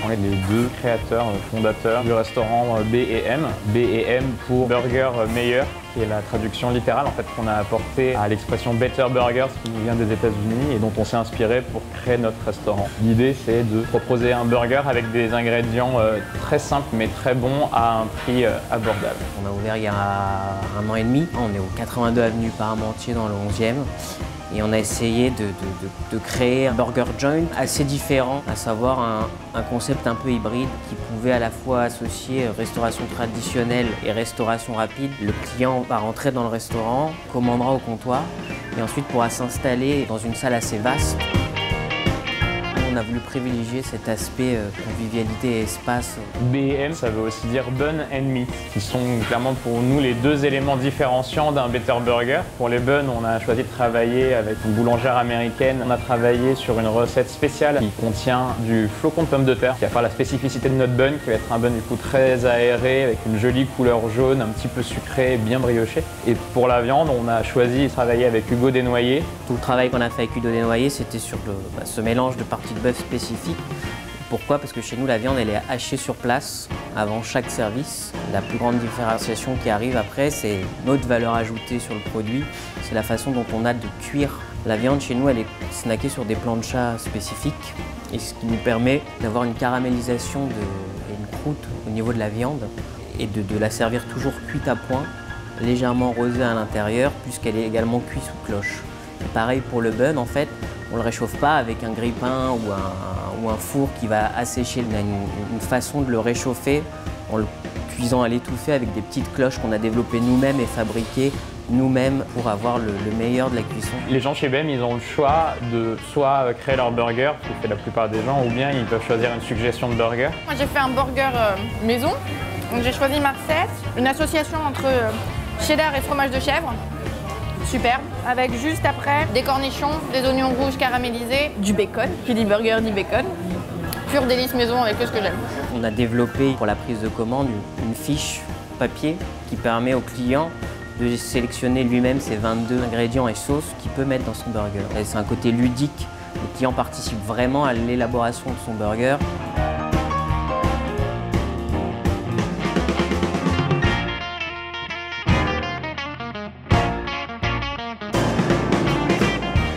On est les deux créateurs, fondateurs du restaurant B et M. B et M pour Burger Meilleur, qui est la traduction littérale en fait qu'on a apportée à l'expression Better Burgers qui nous vient des États-Unis et dont on s'est inspiré pour créer notre restaurant. L'idée c'est de proposer un burger avec des ingrédients très simples mais très bons à un prix abordable. On a ouvert il y a 1 an et demi. On est au 82 avenue Parmentier dans le 11e. Et on a essayé de créer un burger joint assez différent, à savoir un concept un peu hybride qui pouvait à la fois associer restauration traditionnelle et restauration rapide. Le client va rentrer dans le restaurant, commandera au comptoir et ensuite pourra s'installer dans une salle assez vaste. On a voulu privilégier cet aspect convivialité et espace. BM, ça veut aussi dire Bun and Meat, qui sont clairement pour nous les deux éléments différenciants d'un Better Burger. Pour les buns, on a choisi de travailler avec une boulangère américaine. On a travaillé sur une recette spéciale qui contient du flocon de pommes de terre, qui va faire la spécificité de notre bun, qui va être un bun du coup très aéré, avec une jolie couleur jaune, un petit peu sucré, bien brioché. Et pour la viande, on a choisi de travailler avec Hugo Desnoyers. Tout le travail qu'on a fait avec Hugo Desnoyers, c'était sur ce mélange de parties de bœuf spécifique. Pourquoi? Parce que chez nous, la viande, elle est hachée sur place avant chaque service. La plus grande différenciation qui arrive après, c'est notre valeur ajoutée sur le produit. C'est la façon dont on a de cuire. La viande, chez nous, elle est snackée sur des planchas spécifiques. Et ce qui nous permet d'avoir une caramélisation et une croûte au niveau de la viande et de la servir toujours cuite à point, légèrement rosée à l'intérieur, puisqu'elle est également cuite sous cloche. Et pareil pour le bun, en fait, on ne le réchauffe pas avec un grille-pain ou un four qui va assécher. On a une façon de le réchauffer en le cuisant à l'étouffée avec des petites cloches qu'on a développées nous-mêmes et fabriquées nous-mêmes pour avoir le meilleur de la cuisson. Les gens chez BM, ils ont le choix de soit créer leur burger, ce que fait la plupart des gens, ou bien ils peuvent choisir une suggestion de burger. Moi j'ai fait un burger maison, donc j'ai choisi ma recette, une association entre cheddar et fromage de chèvre. Superbe, avec juste après des cornichons, des oignons rouges caramélisés, du bacon, qui dit burger dit bacon. Pur délice maison avec tout ce que j'aime. On a développé pour la prise de commande une fiche papier qui permet au client de sélectionner lui-même ses 22 ingrédients et sauces qu'il peut mettre dans son burger. C'est un côté ludique, le client participe vraiment à l'élaboration de son burger.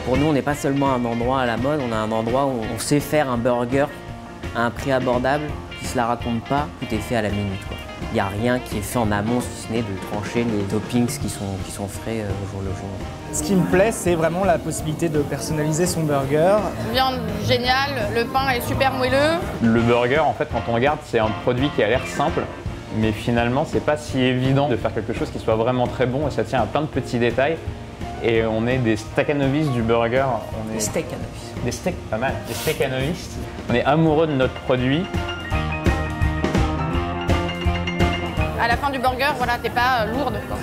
Pour nous, on n'est pas seulement un endroit à la mode, on a un endroit où on sait faire un burger à un prix abordable, qui ne se la raconte pas, tout est fait à la minute, quoi. Il n'y a rien qui est fait en amont, si ce n'est de trancher les toppings qui sont frais au jour le jour. Ce qui me plaît, c'est vraiment la possibilité de personnaliser son burger. Viande géniale, le pain est super moelleux. Le burger, en fait, quand on regarde, c'est un produit qui a l'air simple, mais finalement, c'est pas si évident de faire quelque chose qui soit vraiment très bon et ça tient à plein de petits détails. Et on est des staccanovistes du burger. Des steakanovistes. Des steaks, pas mal. Des steakanovistes. On est amoureux de notre produit. À la fin du burger, voilà, t'es pas lourde, quoi.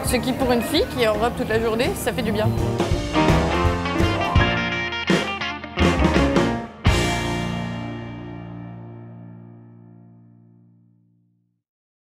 Ce qui, pour une fille qui est en robe toute la journée, ça fait du bien.